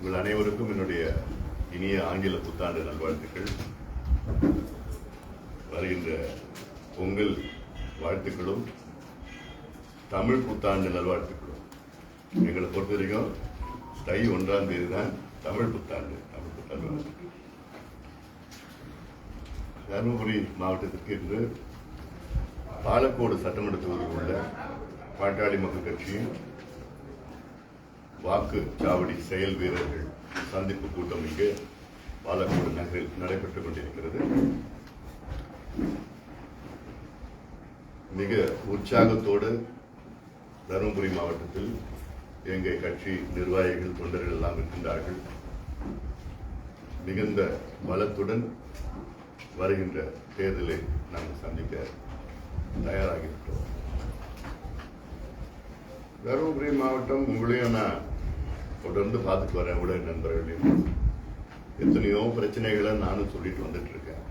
உங்கள் அனைவருக்கும் என்னுடைய இனிய ஆங்கில புத்தாண்டு நல்வாழ்த்துக்கள். வருகின்ற பொங்கல் வாழ்த்துக்களும் தமிழ் புத்தாண்டு நல்வாழ்த்துக்களும். எங்களை பொறுத்த வரைக்கும் தை 1ஆம் தேதி தான் தமிழ் புத்தாண்டு வாழ்த்துக்கள். தருமபுரி மாவட்டத்திற்கு இன்று பாலக்கோடு சட்டமன்ற தொகுதியில் உள்ள பாட்டாளி மக்கள் கட்சியின் வாக்குச்சாவடி செயல் வீரர்கள் சந்திப்பு கூட்டம் இங்கே பாலக்கோடு நகரில் நடைபெற்றுக் கொண்டிருக்கிறது. மிக உற்சாகத்தோடு தருமபுரி மாவட்டத்தில் எங்கள் கட்சி நிர்வாகிகள் தொண்டர்கள் எல்லாம் இருக்கின்றார்கள். மிகுந்த பலத்துடன் வருகின்ற தேர்தலை நாங்கள் சந்திக்க தயாராகிவிட்டோம். தருமபுரி மாவட்டம் உங்களையும் நான் தொடர்ந்து பார்த்துட்டு வரேன். ஊடக நண்பர்களையும் எத்தனையோ பிரச்சனைகளை நானும் சொல்லிட்டு வந்துட்டு இருக்கேன்.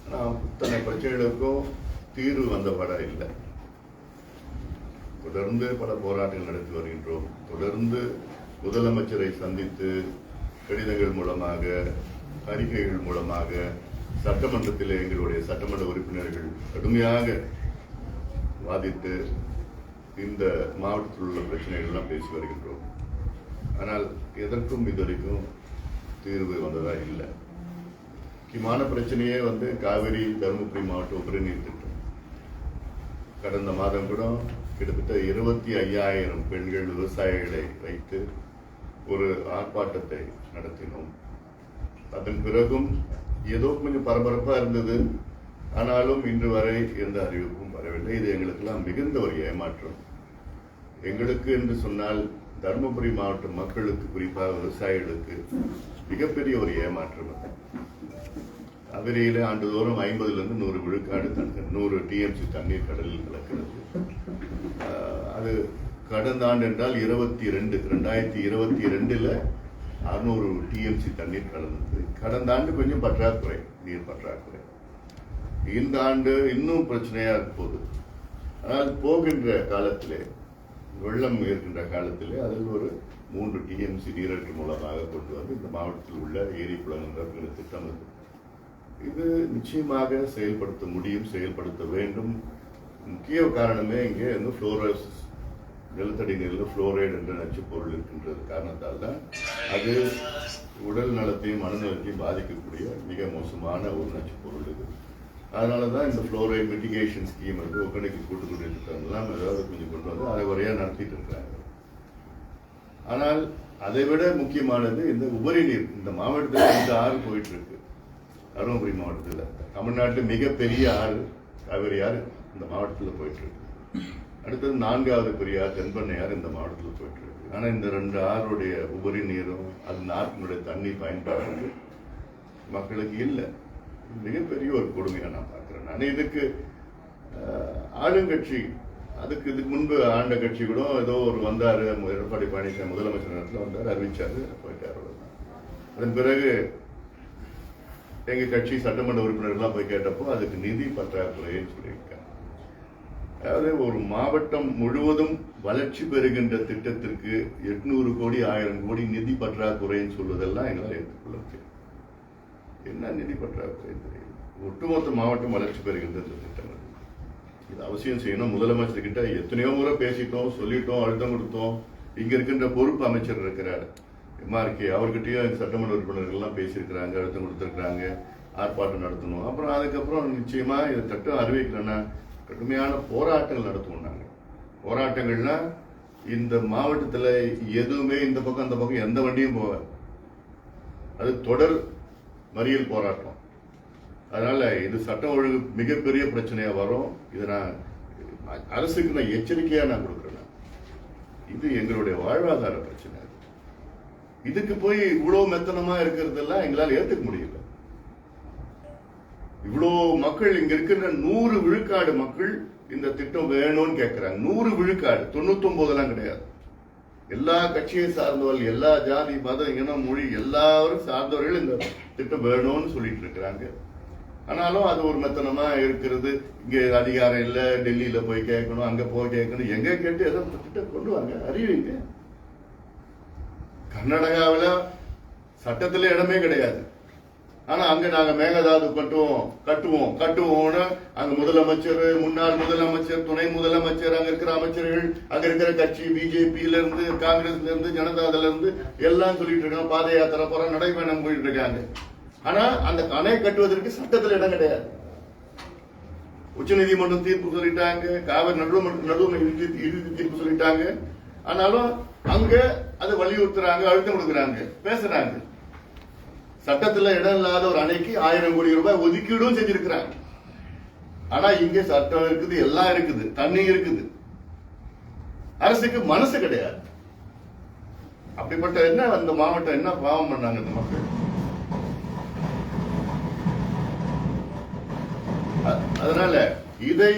ஆனால் இத்தனை பிரச்சனைகளுக்கும் தீர்வு வந்த படம் இல்லை. தொடர்ந்து பல போராட்டங்கள் நடத்தி வருகின்றோம். தொடர்ந்து முதலமைச்சரை சந்தித்து கடிதங்கள் மூலமாக, அறிக்கைகள் மூலமாக, சட்டமன்றத்தில் எங்களுடைய சட்டமன்ற உறுப்பினர்கள் கடுமையாக வாதித்து இந்த மாவட்டத்தில் உள்ள பிரச்சனைகள் எல்லாம் பேசி வருகின்றோம். ஆனால் எதற்கும் இதுவரைக்கும் தீர்வு வந்ததா இல்லை. முக்கியமான பிரச்சனையே காவிரி தருமபுரி மாவட்ட உபரிநீர் திட்டம். கடந்த மாதம் கூட கிட்டத்தட்ட 25,000 பெண்கள் விவசாயிகளை வைத்து ஒரு ஆர்ப்பாட்டத்தை நடத்தினோம். அதன் பிறகும் ஏதோ கொஞ்சம் பரபரப்பா இருந்தது. ஆனாலும் இன்று வரை எந்த அறிவிப்பும் வரவில்லை. இது எங்களுக்கெல்லாம் மிகுந்த ஒரு ஏமாற்றம். எங்களுக்கு என்று சொன்னால் தருமபுரி மாவட்ட மக்களுக்கு, குறிப்பாக விவசாயிகளுக்கு மிகப்பெரிய ஒரு ஏமாற்றம். காவிரியில ஆண்டுதோறும் 50லிருந்து 100 விழுக்காடு 100 டிஎம்சி தண்ணீர் கடலில் கலக்கிறது. அது கடந்த ஆண்டு என்றால் 2022 600 டிஎம்சி தண்ணீர் கலந்தது. கடந்த ஆண்டு கொஞ்சம் பற்றாக்குறை, நீர் பற்றாக்குறை. இந்த ஆண்டு இன்னும் பிரச்சனையா இருப்போது. ஆனால் போகின்ற காலத்திலே, வெள்ளம் இருக்கின்ற காலத்திலே அதில் ஒரு 3 டிஎம்சி நீரேற்று மூலமாக கொண்டு வந்து இந்த மாவட்டத்தில் உள்ள ஏரி குளங்கள் திட்டம் இது நிச்சயமாக செயல்படுத்த முடியும், செயல்படுத்த வேண்டும். முக்கிய காரணமே இங்கே ஃப்ளோரோசிஸ், நிலத்தடி நீரில் ஃப்ளோரைடு என்ற நச்சு பொருள் இருக்கின்றது காரணத்தால் தான் அது உடல் நலத்தையும் மனநலத்தையும் பாதிக்கக்கூடிய மிக மோசமான ஒரு நச்சு பொருள் இது. அதனால தான் இந்த ஃப்ளோரைடு மிட்டிகேஷன் ஸ்கீம் ஒக்கணைக்கு கூட்டுக்குடியிருக்கிறதெல்லாம் ஏதாவது கொஞ்சம் கொண்டு வந்து அதை வரையாக நடத்திட்டு இருக்கிறாங்க. ஆனால் அதை விட முக்கியமானது இந்த உபரி நீர். இந்த மாவட்டத்தில் இந்த ஆறு போயிட்டு இருக்கு. தருமபுரி மாவட்டத்தில் தமிழ்நாட்டில் மிகப்பெரிய ஆறு காவிரி ஆறு இந்த மாவட்டத்தில் போயிட்டு இருக்கு. அடுத்தது 4வது பெரிய ஆறு தென்பண்ணையாறு இந்த மாவட்டத்தில் போயிட்டு இருக்கு. ஆனால் இந்த 2 ஆறுடைய உபரி நீரும் அது நாட்டினுடைய தண்ணி பயன்பாடு மக்களுக்கு இல்லை. மிகப்பெரிய ஒரு கொடுமையாக நான் பார்க்கிறேன். நான் இதுக்கு ஆளுங்கட்சி, இதுக்கு முன்பு ஆண்ட கட்சி கூட ஏதோ ஒரு வந்தாரு, எடப்பாடி பழனிசாமி முதலமைச்சர் நேரத்தில் வந்தார், அறிவிச்சாரு, போயிட்டார். அதன் பிறகு எங்க கட்சி சட்டமன்ற உறுப்பினர்கள்லாம் போய் கேட்டப்போ அதுக்கு நிதி பற்றாக்குறைன்னு சொல்லியிருக்காங்க. அதாவது ஒரு மாவட்டம் முழுவதும் வளர்ச்சி பெறுகின்ற திட்டத்திற்கு 800 கோடி 1000 கோடி நிதி பற்றாக்குறைன்னு சொல்வதெல்லாம் எங்களால் ஏற்றுக்கொள்ள முடியும். என்ன நிதி பற்றாக்குறை தெரியும்? ஒட்டுமொத்த மாவட்டம் வளர்ச்சி பெறுகின்ற திட்டம் இது அவசியம் செய்யணும். முதலமைச்சர் கிட்ட எத்தனையோ முறை பேசிட்டோம், சொல்லிட்டோம், அழுத்தம் கொடுத்தோம். இங்க இருக்கின்ற பொறுப்பு அமைச்சர் இருக்கிறார் MRK, அவர்கிட்டயும் சட்டமன்ற உறுப்பினர்கள்லாம் பேசியிருக்கிறாங்க, அழுத்தம் கொடுத்துருக்குறாங்க, ஆர்ப்பாட்டம் நடத்தணும். அப்புறம் அதுக்கப்புறம் நிச்சயமா இந்த திட்டம் அறிவிக்கலன்னா கடுமையான போராட்டங்கள் நடத்துவோம். நாங்கள் போராட்டங்கள்னா இந்த மாவட்டத்தில் எதுவுமே இந்த பக்கம் அந்த பக்கம் எந்த வண்டியும் போகாது. அது தொடர் மறியல் போராட்டம். அதனால இது சட்டம் ஒழுங்கு மிகப்பெரிய பிரச்சனையா வரும். இதை நான் அரசுக்கு நான் எச்சரிக்கையா நான் கொடுக்குறேன். இது எங்களுடைய வாழ்வாதார பிரச்சனை. இதுக்கு போய் இவ்வளவு மெத்தனமா இருக்கிறதெல்லாம் எங்களால் ஏற்றுக்க முடியல. இவ்வளோ மக்கள் இங்க இருக்கிற 100 விழுக்காடு மக்கள் இந்த திட்டம் வேணும்னு கேட்கிறாங்க. 100 விழுக்காடு, 99 கிடையாது. எல்லா கட்சியை சார்ந்தவர்கள், எல்லா ஜாதி, மதம், இனம், மொழி எல்லாரும் சார்ந்தவர்கள் இந்த திட்டம் வேணும்னு சொல்லிட்டு இருக்கிறாங்க. ஆனாலும் அது ஒரு மெத்தனமா இருக்கிறது. இங்க அதிகாரம் இல்லை, டெல்லியில போய் கேட்கணும், அங்க போய் கேட்கணும். எங்க கேட்டு ஏதோ திட்டம் கொண்டு வாங்க, அறிவிங்க. கர்நாடகாவில் சட்டத்தில் இடமே கிடையாது. ஆனா அங்க நாங்க மேகதாது கட்டுவோம்னு அங்க முதலமைச்சர், முன்னாள் முதலமைச்சர், துணை முதலமைச்சர், அங்க இருக்கிற அமைச்சர்கள், அங்க இருக்கிற கட்சி பிஜேபியில இருந்து, காங்கிரஸ்ல இருந்து, ஜனதாதள இருந்து எல்லாம் சொல்லிட்டு இருக்காங்க. பாத யாத்திரை போற, நடைபயணம் போயிட்டு இருக்காங்க. ஆனா அந்த அணை கட்டுவதற்கு சட்டத்தில் இடம் கிடையாது. உச்ச நீதிமன்றம் தீர்ப்பு சொல்லிட்டாங்க, காவிரி நடுவர் இறுதி தீர்ப்பு சொல்லிட்டாங்க. ஆனாலும் அங்க அதை வலியுறுத்துறாங்க, அழுத்தம் கொடுக்குறாங்க, பேசுறாங்க. சட்டத்துல இடம் இல்லாத ஒரு அணைக்கு 1000 கோடி ரூபாய் ஒதுக்கீடும் செஞ்சிருக்கிறாங்க. ஆனா இங்க சட்டம் இருக்குது, எல்லாம் இருக்குது, தண்ணி இருக்குது. அரசுக்கு மனசு கிடையாது. அப்படிப்பட்ட என்ன அந்த மாவட்டம் என்ன பாவம் பண்ணாங்க இந்த மக்கள்? அதனால இதை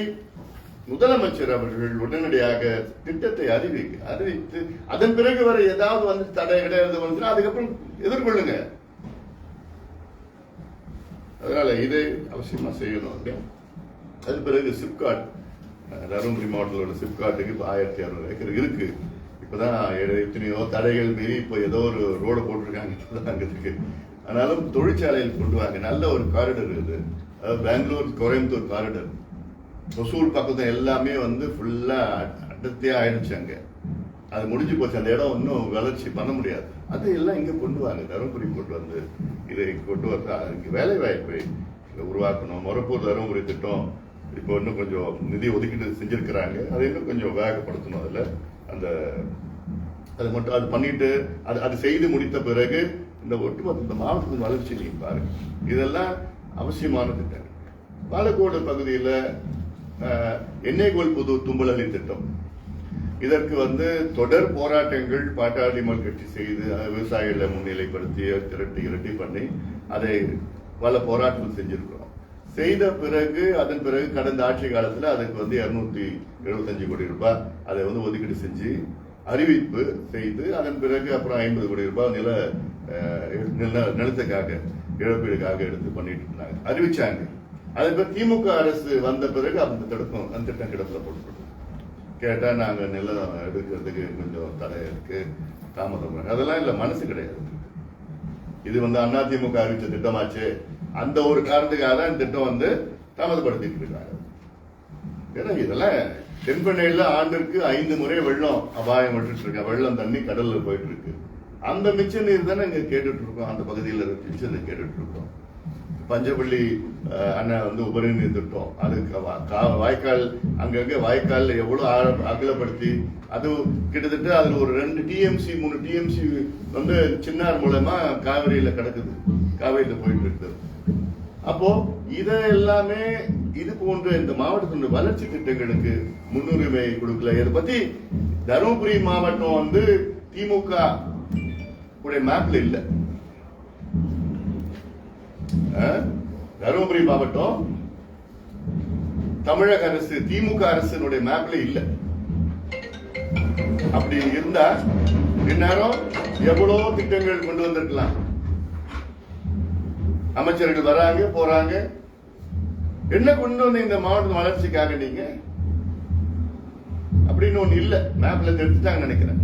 முதலமைச்சர் அவர்கள் உடனடியாக திட்டத்தை அறிவித்து அதன் பிறகு வர ஏதாவது வந்து தடை கிடையாது வந்துச்சுன்னா அதுக்கப்புறம் எதிர்கொள்ளுங்க. அதனால இதை அவசியமா செய்யணும். அது பிறகு சிப்காட், தருமபுரி மாவட்டத்தோட சிப்காட்டுக்கு இப்போ 1600 ஏக்கர் இருக்கு. இப்பதான் எத்தனையோ தடைகள் மீறி இப்போ ஏதோ ஒரு ரோடு போட்டிருக்காங்க அங்க இருக்கு. ஆனாலும் தொழிற்சாலையில் கொண்டு வாங்க, நல்ல ஒரு காரிடர் இது. பெங்களூர் கோயம்புத்தூர் காரிடர், ஒசூர் பக்கத்து எல்லாமே வந்து ஃபுல்லா அடர்த்தியா ஆயிடுச்சு. அங்க அது முடிஞ்சு போச்சு. அந்த இடம் இன்னும் வளர்ச்சி பண்ண முடியாது. அது எல்லாம் இங்க கொண்டு வாங்க, தருமபுரி கொண்டு வந்து இதை கொண்டு வந்தா இங்க வேலை வாய்ப்பை உருவாக்கணும். மொரப்பூர் தருமபுரி திட்டம் இப்போ இன்னும் கொஞ்சம் நிதி ஒதுக்கீடு செஞ்சிருக்கிறாங்க. அதை இன்னும் கொஞ்சம் வேகப்படுத்தணும். அதுல அந்த அது மட்டும் அது பண்ணிட்டு அது செய்து முடித்த பிறகு இந்த ஒட்டுமொத்த இந்த மாவட்டத்தின் வளர்ச்சி நீங்க பாருங்க. இதெல்லாம் அவசியமான திட்டம். பாலக்கோடு பகுதியில் எண்ணெய்கோல் புது தும்பலி திட்டம், இதற்கு வந்து தொடர் போராட்டங்கள் பாட்டாளி மக்கள் கட்சி செய்து விவசாயிகளை முன்னிலைப்படுத்தி திரட்டி பண்ணி அதை பல போராட்டங்கள் செஞ்சிருக்கிறோம். செய்த பிறகு அதன் பிறகு கடந்த ஆட்சி காலத்தில் அதுக்கு வந்து 275 கோடி ரூபாய் அதை வந்து ஒதுக்கீடு செஞ்சு அறிவிப்பு செய்து அதன் பிறகு அப்புறம் 50 கோடி ரூபாய் நிலத்துக்காக இழப்பீடுக்காக எடுத்து பண்ணிட்டு இருந்தாங்க, அறிவிச்சாங்க. அதுக்கு திமுக அரசு வந்த பிறகு அந்த திட்டம் கிடப்புல போட்டு கேட்டா நாங்க நிலம் எடுக்கிறதுக்கு கொஞ்சம் தடை இருக்கு, தாமதம். அதெல்லாம் இல்ல, மனசு கிடையாது. இது வந்து அதிமுக அறிவிச்ச திட்டமாச்சு. அந்த ஒரு காரணத்துக்காக தான் இந்த திட்டம் வந்து தாமதப்படுத்திட்டு இருக்காங்க. ஏன்னா இதெல்லாம் தென்பெண்ணையில ஆண்டிற்கு 5 முறை வெள்ளம் அபாயம் விட்டுட்டு இருக்க, வெள்ளம் தண்ணி கடல்ல போயிட்டு இருக்கு. அந்த மிச்ச நீர் தானே இங்க கேட்டுட்டு இருக்கோம். அந்த பகுதியில் மிச்சத்தை கேட்டுட்டு இருக்கோம். பஞ்சப்பள்ளி அண்ணன் வந்து உபரிநீர் திட்டம், அதுக்கு வாய்க்கால் அங்கங்க வாய்க்கால் எவ்வளவு அகலப்படுத்தி அது கிட்டத்தட்ட அதுல ஒரு 2 டிஎம்சி 3 டிஎம்சி வந்து சின்னார் மூலமா காவிரியில கிடக்குது, காவிரியில போயிட்டு இருக்குது. அப்போ இதை எல்லாமே இது போன்ற இந்த மாவட்டத்தினுடைய வளர்ச்சி திட்டங்களுக்கு முன்னுரிமை கொடுக்கல. இதை பத்தி தருமபுரி மாவட்டம் வந்து திமுக உடைய மேப்ல இல்ல. தருமபுரி மாவட்டம் தமிழக அரசு திமுக அரசினுடைய மேப்ல இல்ல. அப்படி இருந்தா இந்நேரம் எவ்வளவு திட்டங்கள் கொண்டு வந்திருக்கலாம். அமைச்சர்கள் வராங்க போறாங்க, என்ன கொண்டு வந்து இந்த மாவட்ட வளர்ச்சிக்காக நீங்க அப்படின்னு ஒண்ணு இல்ல. மேப்ல எடுத்துட்டாங்க நினைக்கிறேன்.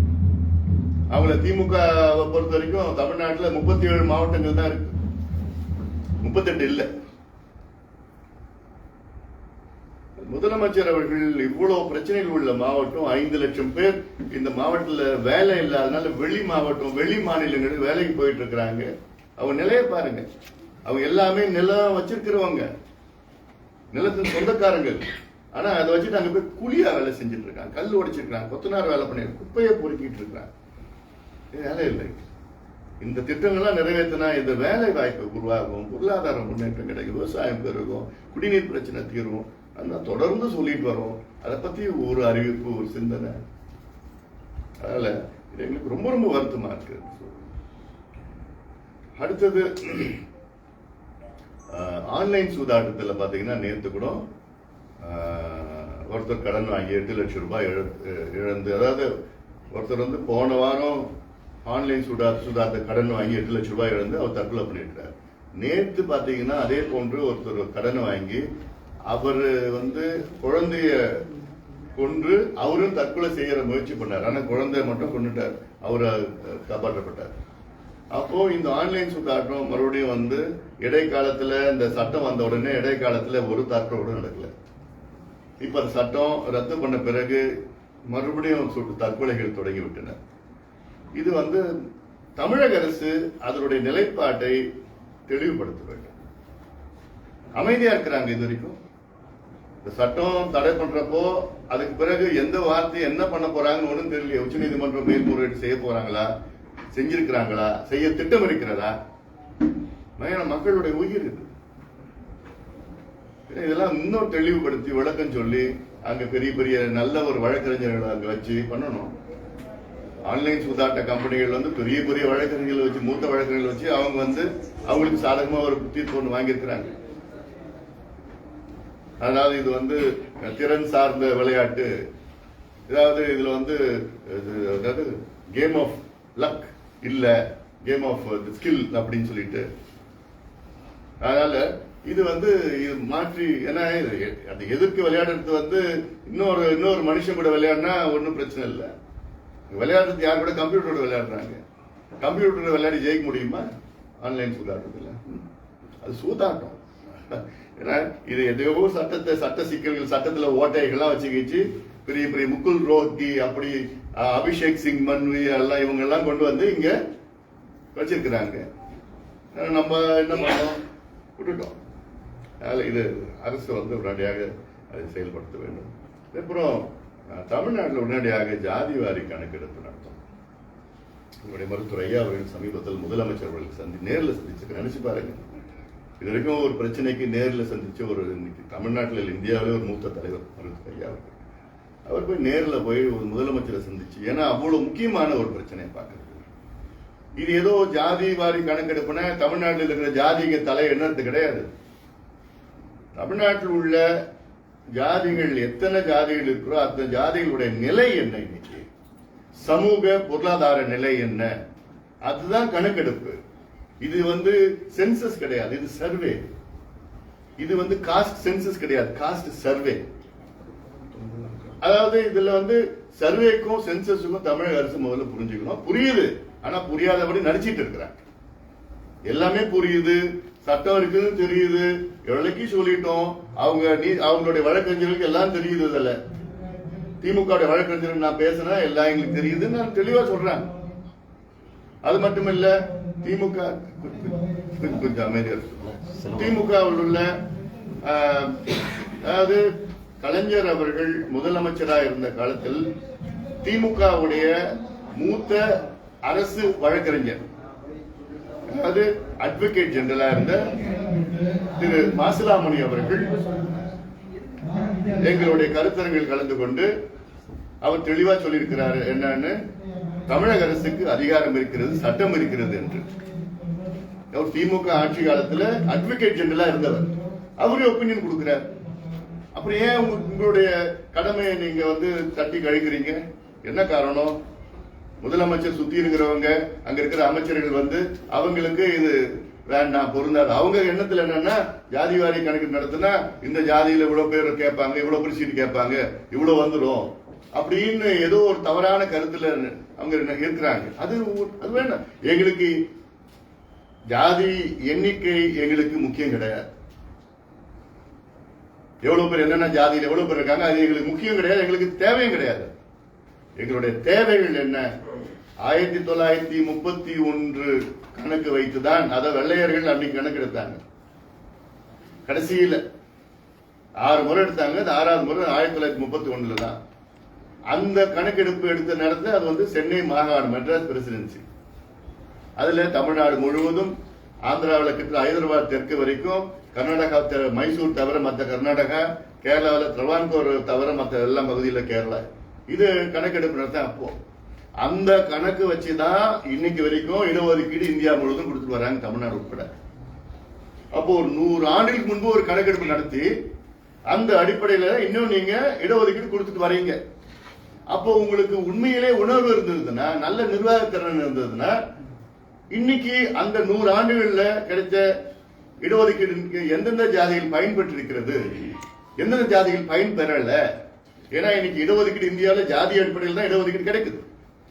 அவங்கள திமுக பொறுத்த வரைக்கும் தமிழ்நாட்டில் 37 மாவட்டங்கள் தான் இருக்கு, 38 இல்ல. முதலமைச்சர் அவர்கள் இவ்வளவு பிரச்சனைகள் உள்ள மாவட்டம், 5 லட்சம் பேர் இந்த மாவட்டத்தில் வேலை இல்லாதனால வெளி மாவட்டம் வெளி மாநிலங்கள் வேலைக்கு போயிட்டு இருக்கிறாங்க. அவங்க நிலைய பாருங்க. அவங்க எல்லாமே நிலம் வச்சிருக்கிறவங்க, நிலத்தின் சொந்தக்காரங்கள். ஆனா அதை வச்சுட்டு அங்க போய் கூலியா வேலை செஞ்சுட்டு இருக்காங்க, கல் உடைச்சிருக்காங்க, கொத்தனார் வேலை பண்ணி குப்பையை பொறுக்கிட்டு இருக்காங்க. வேலை இல்லை. இந்த திட்டங்கள்லாம் நிறைவேற்றினா இந்த வேலை வாய்ப்பு உருவாகும், பொருளாதார முன்னேற்றம் கிடைக்கும், விவசாயம் பெருகும், குடிநீர் பிரச்சனை தீரும். அதனால தொடர்ந்து சொல்லிட்டு வரோம். அதை பத்தி ஒரு அறிவிப்பு, ஒரு சிந்தனை. அதனால இது எங்களுக்கு ரொம்ப ரொம்ப வருத்தமா இருக்கு. அடுத்தது ஆன்லைன் சூதாட்டத்தில் பாத்தீங்கன்னா நேற்று கூட ஒருத்தர் கடன் வாங்கி 8 லட்சம் ரூபாய் இழந்து, அதாவது ஒருத்தர் வந்து போன வாரம் ஆன்லைன் சூதாட்ட கடன் வாங்கி 8 லட்சம் ரூபாய் இழந்து அவர் தற்கொலை பண்ணிட்டார். நேற்று பாத்தீங்கன்னா அதே போன்று ஒருத்தர் கடன் வாங்கி அவர் வந்து குழந்தைய கொன்று அவரும் தற்கொலை செய்யற முயற்சி பண்ணார். ஆனா குழந்தை மட்டும் கொண்டுட்டார், அவரை காப்பாற்றப்பட்டார். அப்போ இந்த ஆன்லைன் சூதாட்டம் மறுபடியும் வந்து இடைக்காலத்துல இந்த சட்டம் வந்த உடனே இடைக்காலத்துல ஒரு தற்கொலை கூட நடக்கல. இப்ப அந்த சட்டம் ரத்து பண்ண பிறகு மறுபடியும் தற்கொலைகள் தொடங்கிவிட்டன. இது வந்து தமிழக அரசு அதனுடைய நிலைப்பாட்டை தெளிவுபடுத்த வேண்டும். அமைதியா இருக்கிறாங்க இது வரைக்கும். இந்த சட்டம் தடை பண்றப்போ அதுக்கு பிறகு எந்த வார்த்தை என்ன பண்ண போறாங்கன்னு ஒன்றும் தெரியல. உச்ச நீதிமன்றம் மேல்முறையீடு செய்ய போறாங்களா, செஞ்சிருக்கிறாங்களா, செய்ய திட்டம் இருக்கிறதா? மக்களுடைய உயிர் இது. இதெல்லாம் இன்னும் தெளிவுபடுத்தி விளக்கம் சொல்லி அங்க பெரிய பெரிய நல்ல ஒரு வழக்கறிஞர்களை அங்க வச்சு பண்ணணும். ஆன்லைன் சூதாட்ட கம்பெனிகள் வந்து பெரிய பெரிய வழக்கறிஞர்கள் வச்சு, மூத்த வழக்கறிஞர்கள் வச்சு அவங்க வந்து அவங்களுக்கு சாதகமா ஒரு தீர்ப்பு ஒன்று வாங்கியிருக்கிறாங்க. அதாவது இது வந்து திறன் சார்ந்த விளையாட்டு, அதாவது இதுல வந்து அதாவது கேம் ஆஃப் லக் இல்ல, கேம் ஆஃப் ஸ்கில் அப்படின்னு சொல்லிட்டு. அதனால இது வந்து இது மாற்றி, ஏன்னா அந்த எதிர்க்கு விளையாடுறது வந்து இன்னொரு மனுஷன் கூட விளையாடினா ஒன்றும் பிரச்சனை இல்லை. விளையாடுறது யார் கூட கம்ப்யூட்டரோட விளையாடுறாங்க. கம்ப்யூட்டர் விளையாடி ஜெயிக்க முடியுமா ஆன்லைன் சூதாட்டத்தில்? அது சூதாட்டம். ஏன்னா இது எதையோ சட்ட சிக்கல்கள், சட்டத்தில் ஓட்டைகள்லாம் வச்சுக்கிச்சு பெரிய பெரிய முகுல் ரோஹ்கி, அப்படி அபிஷேக் சிங் மன்வி எல்லாம் இவங்க எல்லாம் கொண்டு வந்து இங்க வச்சிருக்கிறாங்க. நம்ம என்ன பண்ணோம், விட்டுட்டோம். அதனால இது அரசு வந்து உடனடியாக அதை செயல்படுத்த வேண்டும். அப்புறம் தமிழ்நாட்டில் உடனடியாக ஜாதிவாரி கணக்கெடுப்பு நடத்தும். உங்களுடைய மருத்துவர் ஐயா அவர்கள் சமீபத்தில் முதலமைச்சர் அவர்கள் நேரில் சந்திச்சு நினைச்சு பாருங்க. இது வரைக்கும் ஒரு பிரச்சனைக்கு நேரில் சந்திச்ச ஒரு தமிழ்நாட்டில் இந்தியாவிலே ஒரு மூத்த தலைவர் மருத்துவர் ஐயா அவர்கள். அவர் போய் நேரில் போய் ஒரு முதலமைச்சரை சந்திச்சு, ஏன்னா அவ்வளவு முக்கியமான ஒரு பிரச்சனையை பார்க்கறது. இது ஏதோ ஜாதி வாரி கணக்கெடுப்புனா தமிழ்நாட்டில் இருக்கிற ஜாதிங்க தலை எண்ணறது கிடையாது. தமிழ்நாட்டில் உள்ள ஜாதிகள் எத்தனை ஜாதிகள் இருக்கிறோ அந்த ஜாதிகளுடைய நிலை என்ன, இன்னைக்கு சமூக பொருளாதார நிலை என்ன, அதுதான் கணக்கெடுப்பு. இது வந்து சென்சஸ் கிடையாது, இது சர்வே. இது வந்து காஸ்ட் சென்சஸ் கிடையாது, காஸ்ட் சர்வே. அதாவது இதுல வந்து சர்வேக்கும் சென்சஸுக்கும் தமிழக அரசு முதல்ல புரிஞ்சுக்கணும். புரியுது, ஆனா புரியாதபடி நடிச்சிட்டு இருக்கிறாங்க. எல்லாமே புரியுது, சட்டம் இருக்குன்னு தெரியுது, எவ்வளவுக்கு சொல்லிட்டோம். அவங்களுடைய வழக்கறிஞர்களுக்கு எல்லாம் தெரியுது. இதுல திமுக வழக்கறிஞர்கள் நான் பேசினா எல்லாம் எங்களுக்கு தெரியுது, நான் தெளிவா சொல்றேன். அது மட்டுமில்ல, திமுக கொஞ்சம் அமைதியா, திமுகவில் உள்ள அதாவது கலைஞர் அவர்கள் முதலமைச்சராக இருந்த காலத்தில் திமுகவுடைய மூத்த அரசு வழக்கறிஞர், அதாவது அட்வொகேட் ஜெனரலா இருந்த திரு மாசிலாமணி அவர்கள் எங்களுடைய கருத்தரங்கில் கலந்து கொண்டு அவர் தெளிவா சொல்லியிருக்கிறார் என்னன்னு, தமிழக அரசுக்கு அதிகாரம் இருக்கிறது, சட்டம் இருக்கிறது என்று. அவர் திமுக ஆட்சி காலத்துல அட்வொகேட் ஜெனரலா இருந்தவர், அவரே ஒப்பீனியன் கொடுக்கிறார். அப்புறம் ஏன் உங்களுடைய கடமையை நீங்க வந்து தட்டி கழிக்கிறீங்க? என்ன காரணம்? முதலமைச்சர் சுத்தி இருக்கிறவங்க, அங்க இருக்கிற அமைச்சர்கள் வந்து அவங்களுக்கு இது வேண்டாம், பொருந்தாது. அவங்க எண்ணத்துல என்னன்னா, ஜாதி வாரி கணக்கு நடத்தினா இந்த ஜாதியில இவ்வளவு பேர் கேட்பாங்க, இவ்வளவு பேர் சீட்டு கேட்பாங்க, இவ்வளவு வந்துடும் அப்படின்னு ஏதோ ஒரு தவறான கருத்துல அவங்க இருக்கிறாங்க. அது வேண்டாம். எங்களுக்கு ஜாதி எண்ணிக்கை எங்களுக்கு முக்கியம் கிடையாது. எவ்வளவு பேர் என்னென்ன ஜாதியில் எவ்வளவு பேர் இருக்காங்க அது எங்களுக்கு முக்கியம் கிடையாது, எங்களுக்கு தேவையும் கிடையாது. எங்களுடைய தேவைகள் என்ன? 1931 கணக்கு வைத்துதான், அதை வெள்ளையர்கள் அன்னைக்கு கணக்கு எடுத்தாங்க. கடைசியில 6 முறை எடுத்தாங்க. அது 6வது முறை 1931 தான். அந்த கணக்கெடுப்பு எடுத்த நேரத்தில் அது வந்து சென்னை மாகாணம், மெட்ராஸ் பிரசிடென்சி. அதுல தமிழ்நாடு முழுவதும், ஆந்திராவில் கிட்ட ஹைதராபாத் தெற்கு வரைக்கும், கர்நாடகா மைசூர் தவிர மற்ற கர்நாடகா, கேரளாவில் திருவான்கூர் தவிர மற்ற எல்லா பகுதியில் கேரளா, இது கணக்கெடுப்பு நடத்த. அப்போ அந்த கணக்கு வச்சுதான் இன்னைக்கு வரைக்கும் இடஒதுக்கீடு இந்தியா முழுவதும் கொடுத்துட்டு வராங்க, தமிழ்நாடு உட்பட. அப்போ ஒரு 100 ஆண்டுகளுக்கு முன்பு ஒரு கணக்கெடுப்பு நடத்தி அந்த அடிப்படையில இன்னும் நீங்க இடஒதுக்கீடு கொடுத்துட்டு வரீங்க. அப்போ உங்களுக்கு உண்மையிலே உணர்வு இருந்ததுன்னா, நல்ல நிர்வாகத்திறன் இருந்ததுன்னா, இன்னைக்கு அந்த 100 ஆண்டுகள்ல கிடைச்ச இடஒதுக்கீடு எந்தெந்த ஜாதிகள் பயன்பெற்று இருக்கிறது, எந்தெந்த ஜாதிகள் பயன்பெறல, ஏன்னா இன்னைக்கு இடஒதுக்கீடு இந்தியாவில் ஜாதி அடிப்படையில் தான் இடஒதுக்கீடு கிடைக்குது.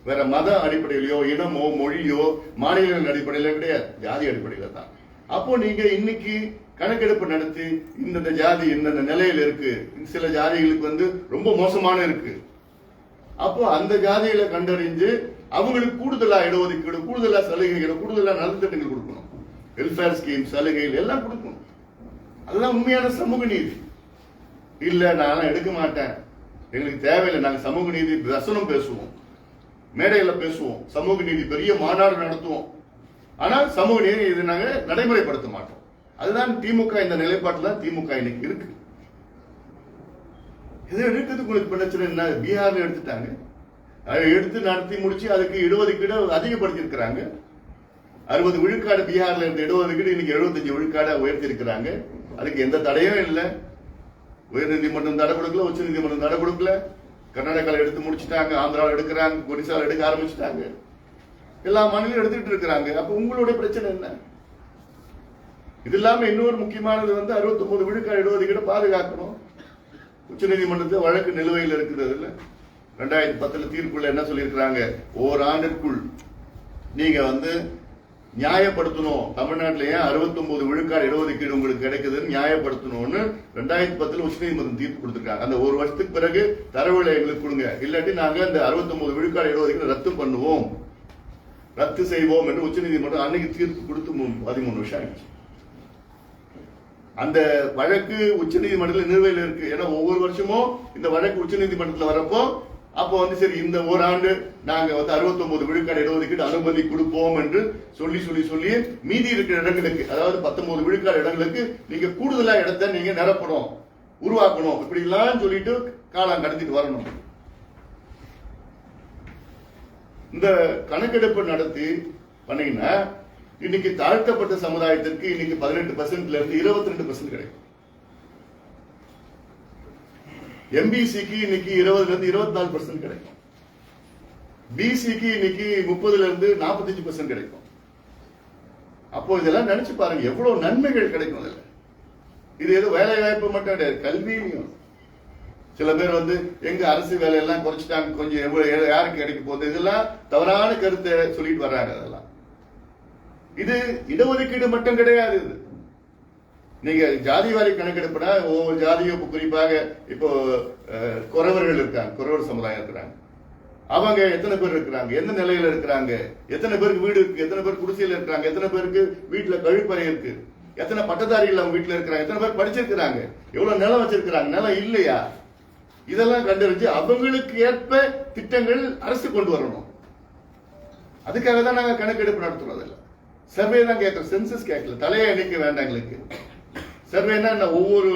வேற மத அடிப்படையிலயோ இனமோ மொழியோ மாநிலங்களின் அடிப்படையில கிடையாது, ஜாதி அடிப்படையில தான். அப்போ நீங்க இன்னைக்கு கணக்கெடுப்பு நடத்தி இந்த ஜாதி இந்த நிலையில இருக்கு, சில ஜாதிகளுக்கு ரொம்ப மோசமான இருக்கு, அப்போ அந்த ஜாதிகளை கண்டறிஞ்சு அவங்களுக்கு கூடுதலா இடஒதுக்கீடு, கூடுதலா சலுகைகள், கூடுதலா நலத்திட்டங்கள் கொடுக்கணும், வெல்ஃபேர் ஸ்கீம் சலுகைகள் எல்லாம் கொடுக்கணும். அதுதான் உண்மையான சமூக நீதி. இல்ல நான் எடுக்க மாட்டேன், எங்களுக்கு தேவையில்லை, நாங்க சமூக நீதி வசனம் பேசுவோம், மேடையில பேசுவோம், சமூக நீதி பெரிய மாநாடு நடத்துவோம், ஆனால் சமூக நீதி இது நாங்க நடைமுறைப்படுத்த மாட்டோம். அதுதான் திமுக, இந்த நிலைப்பாட்டில் தான் திமுக இன்னைக்கு இருக்கு. இதை எடுக்கிறதுக்கு உங்களுக்கு பிரச்சனை என்ன? பீகார்ல எடுத்துட்டாங்க, அதை எடுத்து நடத்தி முடிச்சு அதுக்கு இடஒதுக்கீடு அதிகப்படுத்தி இருக்கிறாங்க. 60 விழுக்காடு பீகார்ல இருந்த இடஒதுக்கீடு இன்னைக்கு 75 விழுக்காடா உயர்த்தி இருக்கிறாங்க. அதுக்கு எந்த தடையும் இல்லை. உயர்நீதிமன்றம் தடை கொடுக்கல, உச்ச நீதிமன்றம் தடை கொடுக்கல. கர்நாடகாவில் எடுத்து முடிச்சுட்டாங்க, ஆந்திராவில் எடுக்கிறாங்க, ஒடிசாவில் எடுக்க ஆரம்பிச்சுட்டாங்க, எல்லா மாநிலம் எடுத்துட்டு இருக்கிறாங்க. அப்ப உங்களுடைய பிரச்சனை என்ன? இது இல்லாம இன்னொரு முக்கியமானது 69 விழுக்காடு இடஒதுக்கீடு பாதுகாக்கணும். உச்ச நீதிமன்றத்தில் வழக்கு நிலுவையில் இருக்கிறது. 2010 தீர்ப்புள்ள என்ன சொல்லியிருக்கிறாங்க, ஓராண்டிற்குள் நீங்க நியாயப்படுத்தணும். தமிழ்நாட்டில் ஏன் 69 விழுக்காடு இடஒதுக்கீடு உங்களுக்கு கிடைக்குதுன்னு நியாயப்படுத்தணும்னு 2010 உச்ச நீதிமன்றம் தீர்ப்பு கொடுத்திருக்காங்க. அந்த ஒரு வருஷத்துக்கு பிறகு தரவுகளை எங்களுக்கு கொடுங்க, இல்லாட்டி நாங்க அந்த 69 விழுக்காடு இடஒதுக்கீடு ரத்து பண்ணுவோம், ரத்து செய்வோம் என்று உச்ச நீதிமன்றம் அன்னைக்கு தீர்ப்பு கொடுத்து 13 வருஷம் ஆயிடுச்சு. அந்த வழக்கு உச்ச நீதிமன்றத்தில் நிலுவையில் இருக்கு. ஏன்னா ஒவ்வொரு வருஷமும் இந்த வழக்கு உச்ச நீதிமன்றத்தில் வரப்போ அப்போ சரி இந்த ஓராண்டு நாங்க 69 விழுக்காடு இடஒதுக்கீடு அனுமதி கொடுப்போம் என்று சொல்லி சொல்லி சொல்லி மீதி இருக்கிற இடங்களுக்கு, அதாவது 19 விழுக்காடு இடங்களுக்கு நீங்க கூடுதலா இடத்தை நீங்க நிரப்பணும், உருவாக்கணும், இப்படி எல்லாம் சொல்லிட்டு காலம் கடத்திட்டு வரணும். இந்த கணக்கெடுப்பு நடத்தி பண்ணீங்கன்னா இன்னைக்கு தாழ்த்தப்பட்ட சமுதாயத்திற்கு இன்னைக்கு 18% இருந்து 22% கிடைக்கும். எம்பிசிக்கு இன்னைக்கு 20 இருந்து 24% கிடைக்கும். பிசிக்கு இன்னைக்கு 30 இருந்து 45% கிடைக்கும். அப்போ இதெல்லாம் நினைச்சு பாருங்க எவ்வளவு நன்மைகள் கிடைக்கும். இதுல இது ஏதோ வேலை வாய்ப்பு மட்டும் கிடையாது, கல்வியும். சில பேர் எங்க அரசு வேலையெல்லாம் குறைச்சிட்டாங்க, கொஞ்சம் எவ்வளவு யாருக்கு கிடைக்க போகுது, இதெல்லாம் தவறான கருத்தை சொல்லிட்டு வர்றாங்க. அதெல்லாம் இது இடஒதுக்கீடு மட்டும் கிடையாது. இது நீங்க ஜாதி வாரி கணக்கெடுப்புனா ஒவ்வொரு ஜாதியும் குறிப்பாக இப்போ குறவர்கள் இருக்காங்க, குறவர் சமுதாயம் இருக்கிறாங்க, அவங்க எத்தனை பேர் இருக்கிறாங்க, எந்த நிலையில இருக்கிறாங்க, எத்தனை பேருக்கு வீடு இருக்கு, எத்தனை பேர் குடிசையில் இருக்கிறாங்க, எத்தனை பேருக்கு வீட்டுல கழிப்பறை இருக்கு, எத்தனை பட்டதாரிகள் அவங்க வீட்டுல இருக்கிறாங்க, எத்தனை பேர் படிச்சிருக்கிறாங்க, எவ்வளவு நிலம் வச்சிருக்கிறாங்க, நிலம் இல்லையா, இதெல்லாம் கண்டறிஞ்சு அவங்களுக்கு ஏற்ப திட்டங்கள் அரசு கொண்டு வரணும். அதுக்காக தான் நாங்க கணக்கெடுப்பு நடத்துறோம். அதில் சர்வே தான் கேட்கிறோம், சென்சஸ் கேட்கல, தலையை எண்ணிக்க வேண்டாம் எங்களுக்கு. சர்வேனா ஒவ்வொரு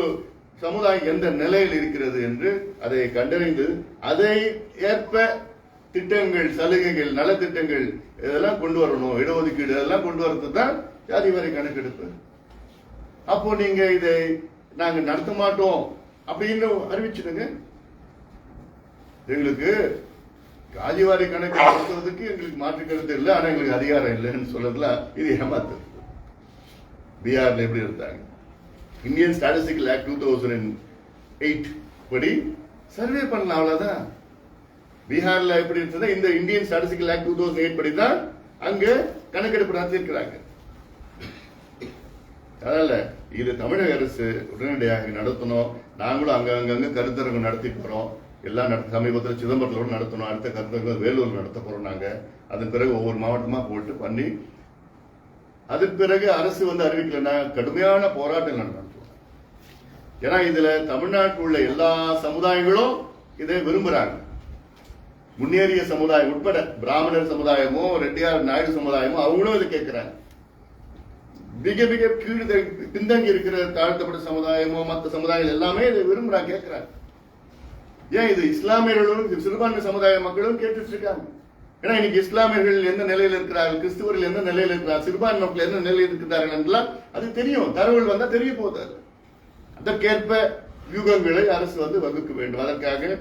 சமுதாயம் எந்த நிலையில் இருக்கிறது என்று அதை கண்டறிந்து அதை ஏற்ப திட்டங்கள், சலுகைகள், நலத்திட்டங்கள் இதெல்லாம் கொண்டு வரணும். இடஒதுக்கீடு இதெல்லாம் கொண்டு வரது தான் ஜாதி வாரி கணக்கெடுப்பு. அப்போ நீங்க இதை நாங்க நடத்த மாட்டோம் அப்படின்னு அறிவிச்சிடுங்க. எங்களுக்கு ஜாதி வாரி கணக்கு நடத்துறதுக்கு எங்களுக்கு மாற்று கருத்து இல்லை, ஆனா எங்களுக்கு அதிகாரம் இல்லைன்னு சொல்றதுல இது ஏமாத்து. பீகார்ல எப்படி இருந்தாங்க, இந்தியன் ஸ்டாட்டிஸ்டிக்கல் ஆக்ட் 2008 படி சர்வே பண்ணலாம், அவ்வளவுதான். பீகார்ல எப்படி இருந்தது, இந்த இந்தியன் ஸ்டாட்டிஸ்டிக்கல் ஆக்ட் 2008 படி தான் அங்க கணக்கெடுப்பு நடத்திருக்கிறாங்க. அதனால இது தமிழக அரசு உடனடியாக நடத்தணும். நாங்களும் அங்கங்க கருத்தரங்கு நடத்தி போறோம். எல்லாம் சமீபத்தில் சிதம்பரத்தில் நடத்தணும், அடுத்த கருத்தரங்கு வேலூர் நடத்த போறோம். நாங்க அதன் பிறகு ஒவ்வொரு மாவட்டமா போட்டு பண்ணி அதுக்கு பிறகு அரசு அறிவிக்கலன்னா கடுமையான போராட்டங்கள் நடத்துவோம். ஏன்னா இதுல தமிழ்நாட்டில் உள்ள எல்லா சமுதாயங்களும் இதை விரும்புறாங்க. முன்னேறிய சமுதாயம் உட்பட பிராமணர் சமுதாயமோ ரெட்டியார் நாயுடு சமுதாயமோ அவங்களும் இதை கேட்கிறாங்க. மிக மிக கீழ் பின்தங்கி இருக்கிற தாழ்த்தப்பட்ட சமுதாயமோ மற்ற சமுதாயங்கள் எல்லாமே இதை விரும்புறாங்க, கேட்கிறாங்க. ஏன் இது இஸ்லாமியர்களும் சிறுபான்மை சமுதாய மக்களும் கேட்டுட்டு இருக்காங்க. ஏன்னா இன்னைக்கு இஸ்லாமியர்கள் எந்த நிலையில் இருக்கிறார்கள், கிறிஸ்துவர்கள் எந்த நிலையில் இருக்கிறார், சிறுபான்மை மக்கள் எந்த நிலையில் இருக்கிறார்கள் என்றெல்லாம் அது தெரியும். தகவல் வந்தா தெரிய போகுது. அதற்கேற்ப யுகங்களை அரசு வகுக்க வேண்டும். அதற்காக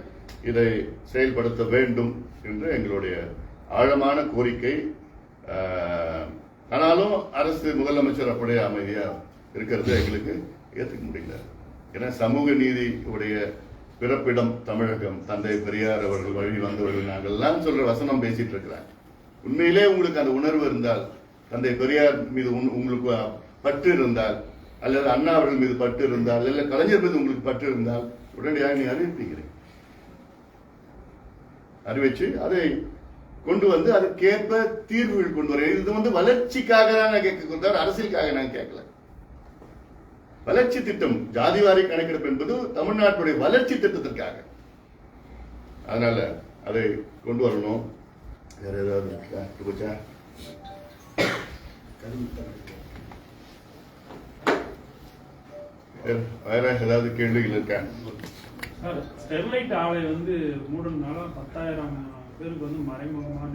இதை செயல்படுத்த வேண்டும் என்று எங்களுடைய ஆழமான கோரிக்கை. ஆனாலும் அரசு முதலமைச்சர் அப்படியே அமைதியா இருக்கிறது எங்களுக்கு ஏற்றுக்க முடியல. ஏன்னா சமூக நீதி உடைய பிறப்பிடம் தமிழகம், தந்தை பெரியார் அவர்கள் வழி வந்தவர்கள் நாங்கள்லாம் சொல்ற வசனம் பேசிட்டு இருக்கிறாங்க. உண்மையிலே உங்களுக்கு அந்த உணர்வு இருந்தால், தந்தை பெரியார் மீது உங்களுக்கு பற்று இருந்தால், அல்லது அண்ணா அவர்கள் மீது பற்று இருந்தால், இல்ல கலைஞர் மீது உங்களுக்கு பற்று இருந்தால் உடனடியாக நீ அறிவிப்பீங்கிறேன். அறிவிச்சு அதை கொண்டு வந்து அதுக்கேற்ப தீர்வுகள் கொண்டு வர. இது வளர்ச்சிக்காக தான் நான் கேட்க, அரசியலுக்காக நான் கேட்கல. வளர்ச்சி திட்டம், ஜாதிவாரி கணக்கெடுப்பு என்பது தமிழ்நாட்டுடைய வளர்ச்சி திட்டத்திற்காக. அதனால அதை கொண்டு வரணும். வேற ஏதாவது இருக்கா? வேற ஏதாவது கேள்விகள் இருக்கா? ஸ்டெர்லைட் ஆலை மூடனால 10,000 பேருக்கு மறைமுகமா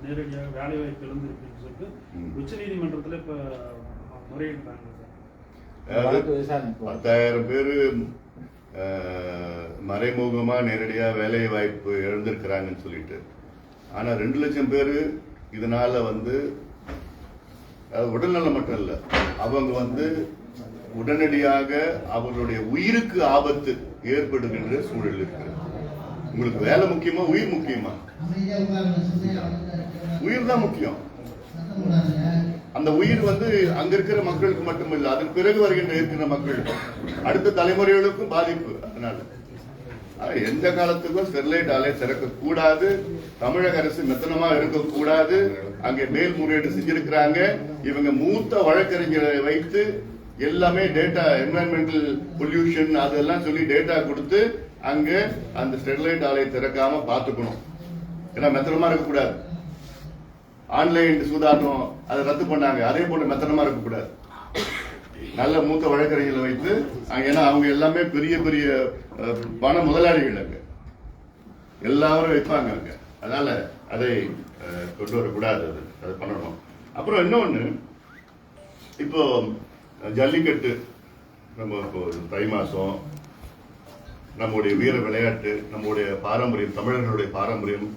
நேரடியாக வேலை வாய்ப்பு இழந்திருக்குன்னு சொல்லிட்டு உச்ச நீதிமன்றத்தில் இப்ப முறையிட்டாங்க. 10,000 பேரு மறைமுகமா நேரடியா வேலை வாய்ப்பு இழந்திருக்கிறாங்கன்னு சொல்லிட்டு, ஆனா 2 லட்சம் பேரு இதனால உடல்நலம் மட்டும் இல்ல, அவங்க உடனடியாக அவர்களுடைய உயிருக்கு ஆபத்து ஏற்படுகின்ற சூழல் இருக்கு. உங்களுக்கு வேலை முக்கியமா, உயிர் முக்கியமா? உயிர் தான் முக்கியம். அந்த உயிர் அங்க இருக்கிற மக்களுக்கு மட்டுமில்ல, அதன் பிறகு இருக்கிற மக்கள், அடுத்த தலைமுறைகளுக்கும் பாதிப்பு. அதனால எந்த காலத்துக்கும் ஸ்டெர்லைட் ஆலை திறக்க கூடாது. தமிழக அரசு மெத்தனமா இருக்கக்கூடாது. அங்கே மேல்முறையீடு செஞ்சிருக்கிறாங்க. இவங்க மூத்த வழக்கறிஞரை வைத்து எல்லாமே டேட்டா, என்விரான்மெண்டல் பொல்யூஷன் அதெல்லாம் சொல்லி டேட்டா கொடுத்து அங்க அந்த ஸ்டெர்லைட் ஆலை திறக்காம பாத்துக்கணும். ஏன்னா மெத்தனமா இருக்கக்கூடாது. ஆன்லைன் சூதாட்டம் அதை ரத்து பண்ணாங்க, அதே போல மெத்தனமா இருக்கக்கூடாது. நல்ல மூத்த வழக்கறிஞர்களை வைத்து, ஏன்னா அவங்க எல்லாமே பெரிய பெரிய பண முதலாளிகள் அங்க எல்லாரும் வைப்பாங்க அங்க. அதனால அதை கொண்டு வரக்கூடாது, அதை பண்ணணும். அப்புறம் இன்னொன்னு, இப்போ ஜல்லிக்கட்டு நம்ம இப்போ தை மாசம் நம்முடைய வீர விளையாட்டு, நம்முடைய பாரம்பரியம், தமிழர்களுடைய பாரம்பரியம்,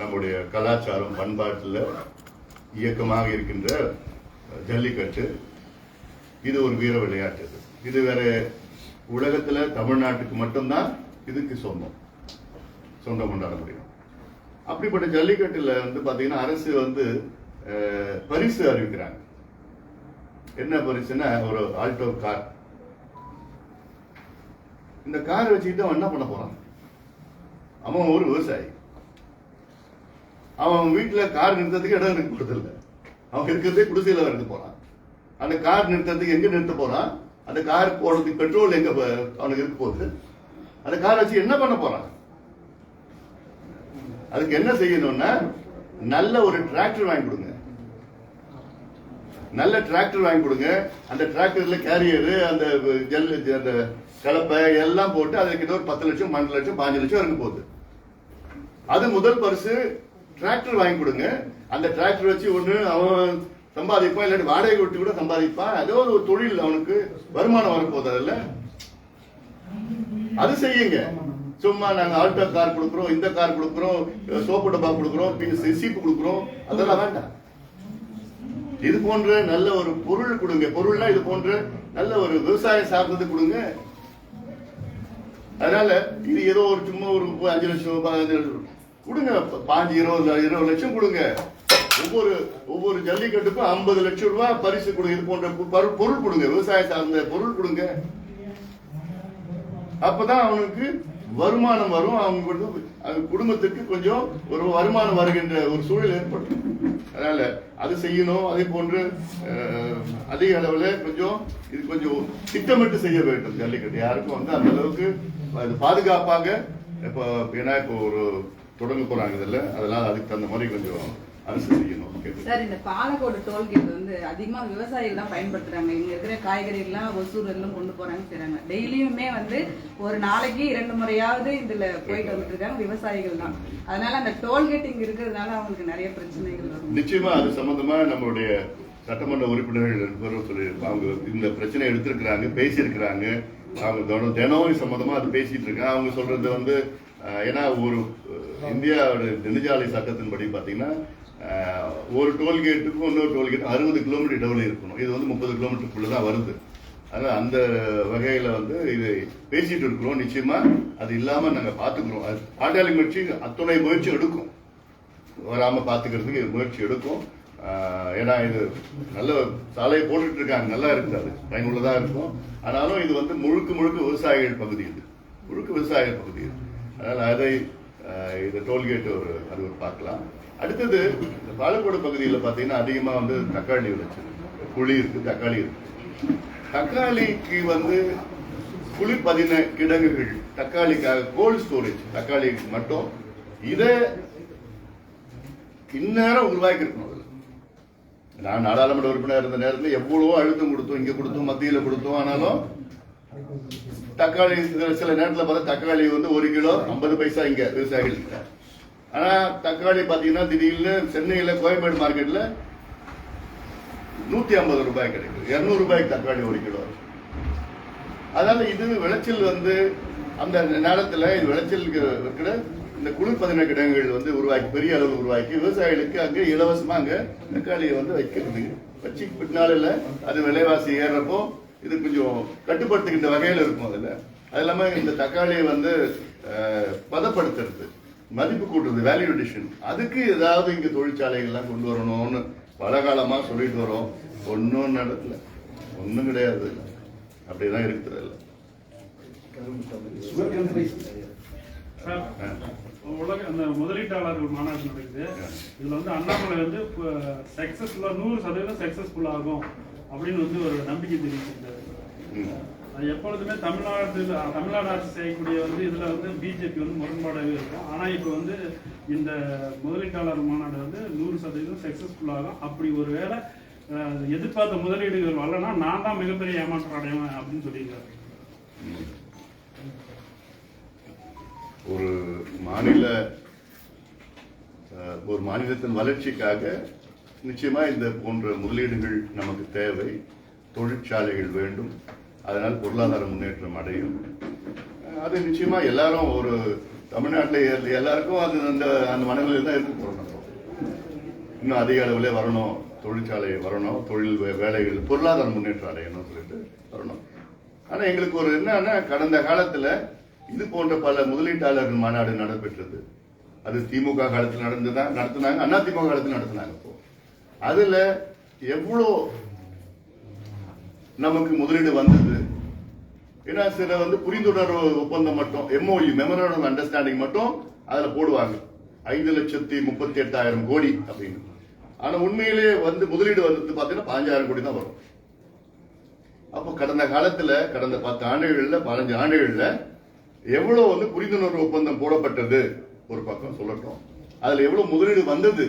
நம்முடைய கலாச்சாரம் பண்பாட்டில் இயக்கமாக இருக்கின்ற ஜல்லிக்கட்டு, இது ஒரு வீர விளையாட்டு. இது வேற உலகத்துல தமிழ்நாட்டுக்கு மட்டும்தான் இதுக்கு சொந்தம் கொண்டாட முடியும். அப்படிப்பட்ட ஜல்லிக்கட்டுல பாத்தீங்கன்னா அரசு பரிசு அறிவிக்கிறாங்க. என்ன பரிசுன்னா ஒரு ஆல்டோ கார். இந்த கார் வச்சுக்கிட்டு அவன் என்ன பண்ண போறான்? அவன் ஒரு விவசாயி. அவன் வீட்டுல கார் நிறுத்தத்துக்கு இடம் எனக்கு கொடுத்ததில்ல. அவன் இருக்கிறதே குடிசையில இருந்து போறான். அந்த கார் நிறுத்தத்துக்கு எங்க நிறுத்த போறான்? அந்த கார் போறதுக்கு பெட்ரோல் எங்க அவனுக்கு இருக்க போகுது? அந்த கார் வச்சு என்ன பண்ண போறான்? அதுக்கு என்ன செய்யணும்னா, நல்ல ஒரு டிராக்டர் வாங்கி கொடுங்க. நல்ல டிராக்டர் வாங்கி கொடுங்க. அந்த டிராக்டர்ல கேரியர், அந்த அந்த கலப்பை எல்லாம் போட்டு அதுக்கு ஒரு 10 லட்சம், 12 லட்சம், 5 லட்சம் இருக்க போகுது. அது முதல் பரிசு. டிராக்டர் வாங்கி கொடுங்க. அந்த டிராக்டர் வச்சு ஒண்ணு அவன் சம்பாதிப்பான், இல்லாட்டி வாடகை விட்டு கூட சம்பாதிப்பான். ஏதோ ஒரு தொழில் அவனுக்கு வருமானம் வரப்போகுது. அதுல அது செய்யுங்க. சும்மா நாங்க ஆல்டோ கார் கொடுக்குறோம், இந்த கார் கொடுக்குறோம், சோப்பு டப்பா கொடுக்குறோம், சீப்பு கொடுக்குறோம், அதெல்லாம் வேண்டாம். இது போன்ற நல்ல ஒரு பொருள் கொடுங்க. பொருள்னா இது போன்ற நல்ல ஒரு விவசாயம் சார்ந்தது கொடுங்க. அதனால இது ஏதோ ஒரு சும்மா ஒரு 5 லட்சம் 15 லட்சம் கொடுங்க, 20 லட்சம் கொடுங்க. ஒவ்வொரு ஜல்லிக்கட்டுக்கும் 50 லட்சம் ரூபாய் பரிசு கொடுங்க. இது போன்ற பொருள் கொடுங்க, விவசாயம் சார்ந்த பொருள் கொடுங்க. அப்பதான் அவனுக்கு வருமானம் வரும். அவங்க குடும்பத்துக்கு கொஞ்சம் ஒரு வருமானம் வருகின்ற ஒரு சூழல் ஏற்படும். அதனால அது செய்யணும். அதே போன்று அதிக அளவுல கொஞ்சம் திட்டமிட்டு செய்ய வேண்டும். ஜல்லிக்கட்டு யாருக்கும் அந்த அளவுக்கு பாதுகாப்பாக இப்போ ஒரு தொடங்க போறாங்க இதுல, அதெல்லாம் அதுக்கு தகுந்த மாதிரி கொஞ்சம் அரசு செய்யணும். சார், இந்த பாலக்கோடு டோல்கேட் அதிகமா விவசாயிகள் தான் பயன்படுத்துறாங்க. இங்க இருக்கிற காய்கறி எல்லாம் ஒசூர் எல்லாம் கொண்டு போறாங்க செய்றாங்க. டெய்லியுமே ஒரு நாளைக்கு 2 முறையாவது இதுல போயிட்டு வந்துட்டு இருக்காங்க விவசாயிகள் தான். அதனால அந்த டோல்கேட் இங்க இருக்கிறதுனால அவங்களுக்கு நிறைய பிரச்சனைகள் வரும். நிச்சயமா அது சம்பந்தமா நம்மளுடைய சட்டமன்ற உறுப்பினர்கள் சொல்லி அவங்க இந்த பிரச்சனை எடுத்திருக்கிறாங்க, பேசியிருக்கிறாங்க. அவங்க தினம் சம்பந்தமா அது பேசிட்டு இருக்காங்க. அவங்க சொல்றது ஏன்னா ஒரு இந்தியாவோட நெடுஞ்சாலை சட்டத்தின்படி பாத்தீங்கன்னா ஒரு டோல்கேட்டுக்கும் இன்னொரு டோல்கேட் 60 கிலோமீட்டர் இடைவெளி இருக்கணும். இது 30 கிலோமீட்டருக்குள்ளதான் வருது. அதனால அந்த வகையில வந்து இது பேசிட்டு இருக்கிறோம். நிச்சயமா அது இல்லாம நாங்க பாத்துக்கிறோம். பாட்டாளி முயற்சி அத்துணை முயற்சி எடுக்கும், வராம பாத்துக்கிறதுக்கு முயற்சி எடுக்கும். ஏன்னா இது நல்ல சாலையை போட்டுட்டு இருக்காங்க, நல்லா இருக்குது, அது பயனுள்ளதா இருக்கும். ஆனாலும் இது வந்து முழுக்க முழுக்க விவசாயிகள் பகுதி, இது முழுக்க விவசாயிகள் பகுதி. அதனால அதை இது டோல்கேட் அது ஒரு பார்க்கலாம். அடுத்தது இந்த பாலக்கோடு பகுதியில் பார்த்தீங்கன்னா அதிகமா வந்து தக்காளி விளைச்சல், புளி இருக்கு, தக்காளி இருக்கு. தக்காளிக்கு வந்து குளிர்பதின கிடங்குகள், தக்காளிக்காக கோல்ட் ஸ்டோரேஜ், தக்காளி மட்டும் இதை இந்நேரம் உருவாக்கி இருக்கணும். நான் நாடாளுமன்ற உறுப்பினர் இருந்த நேரத்தில் எவ்வளவோ அழுத்தம் கொடுத்தோம், இங்க கொடுத்தோம், மத்தியில கொடுத்தோம். ஆனாலும் தக்காளி சில நேரத்தில் பார்த்தா தக்காளி வந்து 1 கிலோ 50 பைசா இங்க விவசாயிகள். ஆனா தக்காளி பாத்தீங்கன்னா திடீர்னு சென்னையில கோயம்பேடு மார்க்கெட்ல 150 ரூபாய் கிடைக்குது, 200 ரூபாய்க்கு தக்காளி 1 கிலோ. அதனால இது விளைச்சல் வந்து அந்த நேரத்தில் இது விளைச்சலுக்கு இருக்கிற இந்த குளிர்பதின கிடங்குகள் வந்து உருவாக்கி பெரிய அளவில் உருவாக்கி விவசாயிகளுக்கு அங்கே இலவசமா அங்க தக்காளியை வந்து வைக்கிறது வச்சு பின்னால அது விலைவாசி ஏறப்போ இது கொஞ்சம் கட்டுப்படுத்துகின்ற வகையில் இருக்கும். அதுல அது இல்லாம இந்த தக்காளியை வந்து பதப்படுத்துறது, மதிப்பு கூட்டுறது, வேல்யூ அடிஷன், அதுக்கு ஏதாவது இங்க தொழிற்சாலைகள்லாம் கொண்டு வரணும்னு பல காலமா சொல்லிட்டு வரோம். ஒன்னும் நடக்கல, ஒன்னும் கிடையாது, அப்படிதான் இருக்குது. உலக அந்த முதலீட்டாளர்கள் மாநாடு நடக்குது. இதுல வந்து அண்ணாமலை வந்து சக்சஸ்ஃபுல்லா 100% சக்சஸ்ஃபுல் ஆகும் அப்படின்னு வந்து ஒரு நம்பிக்கை தெரிவிச்சிருக்காரு. அது எப்பொழுதுமே தமிழ்நாடு ஆட்சி செய்யக்கூடிய வந்து இதுல வந்து பிஜேபி வந்து முரண்பாடாகவே இருக்கும். ஆனா இப்ப வந்து இந்த முதலீட்டாளர் மாநாடு வந்து 100% சக்சஸ்ஃபுல் ஆகும். அப்படி ஒரு வேளை எதிர்பார்த்த முதலீடுகள் வரலன்னா நான் தான் மிகப்பெரிய ஏமாற்றம் அடைவேன் அப்படின்னு சொல்லியிருக்காரு. ஒரு மாநிலத்தின் வளர்ச்சிக்காக நிச்சயமா இந்த போன்ற முதலீடுகள் நமக்கு தேவை, தொழிற்சாலைகள் வேண்டும், அதனால் பொருளாதார முன்னேற்றம் அடையும். அது நிச்சயமா எல்லாரும் ஒரு தமிழ்நாட்டில் எல்லாருக்கும் அது அந்த மனநிலையில் தான் இருக்க போறோம். இன்னும் அதிக அளவில் வரணும், தொழிற்சாலை வரணும், தொழில் வேலைகள் பொருளாதார முன்னேற்றம் அடையணும் சொல்லிட்டு வரணும். ஆனா எங்களுக்கு ஒரு என்னன்னா, கடந்த காலத்துல இது போன்ற பல முதலீட்டாளர்கள் மாநாடு நடைபெற்றது. அது திமுக காலத்தில் நடத்தினாங்க, அண்ணா திமுக காலத்தில் நடத்தினாங்க. இப்போ அதுல எவ்வளோ நமக்கு முதலீடு வந்தது. ஏன்னா சில வந்து புரிந்துணர்வு ஒப்பந்தம் மட்டும், MOU மெமரண்டம் ஆஃப் அண்டர்ஸ்டாண்டிங் மட்டும் அதுல போடுவாங்க 5,38,000 கோடி அப்படின்னு. ஆனா உண்மையிலே வந்து முதலீடு வந்து பாத்தீங்கன்னா 15,000 கோடி தான் வரும். அப்போ கடந்த காலத்துல கடந்த 10 ஆண்டுகள்ல 15 ஆண்டுகள்ல எவ்வளவு வந்து புரிந்துணர்வு ஒப்பந்தம் போடப்பட்டது ஒரு பக்கம் சொல்லட்டும், அதுல எவ்வளவு முதலீடு வந்தது,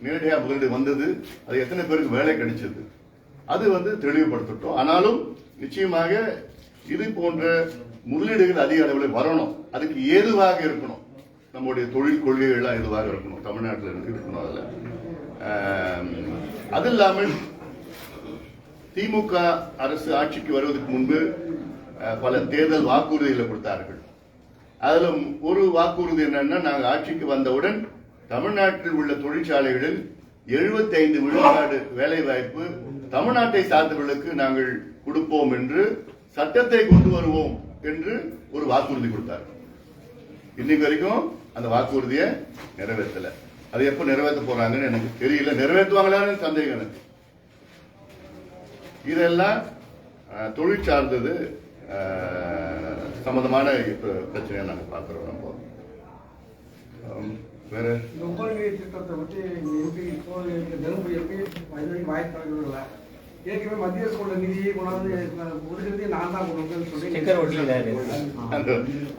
நேரடியா முதலீடு வந்தது, அது எத்தனை பேருக்கு வேலை கிடைச்சது, அது வந்து தெளிவுபடுத்தட்டும். ஆனாலும் நிச்சயமாக இது போன்ற முதலீடுகள் அதிக அளவில் வரணும், அதுக்கு ஏதுவாக இருக்கணும், நம்முடைய தொழில் கொள்கைகள்லாம் ஏதுவாக இருக்கணும், தமிழ்நாட்டில் இருக்கணும். அதுல அது இல்லாமல் திமுக அரசு ஆட்சிக்கு வருவதற்கு முன்பு பல தேர்தல் வாக்குறுதிகளை கொடுத்தார்கள். அதுல ஒரு வாக்குறுதி என்னன்னா, நாங்கள் ஆட்சிக்கு வந்தவுடன் தமிழ்நாட்டில் உள்ள தொழிற்சாலைகளில் 75 விழுக்காடு வேலை வாய்ப்பு தமிழ்நாட்டை சார்ந்தவர்களுக்கு நாங்கள் கொடுப்போம் என்று சட்டத்தை கொண்டு வருவோம் என்று ஒரு வாக்குறுதி கொடுத்தார்கள். இன்னைக்கு வரைக்கும் அந்த வாக்குறுதியை நிறைவேற்றல. அது எப்ப நிறைவேற்ற போறாங்கன்னு எனக்கு தெரியல, நிறைவேற்றுவாங்களான்னு சந்தேகம் எனக்கு. இதெல்லாம் தொழில் சார்ந்தது சம்பந்தமான பிரச்சனையை நாங்க பார்க்கிறோம். நம்ம வேற திட்டத்தை பற்றி தருமபுரி வாய்ப்பு ஏற்கனவே மத்திய அரசு கொண்ட நிதியை கொண்டாந்து ஒதுக்கிறது நான் தான் கொண்டு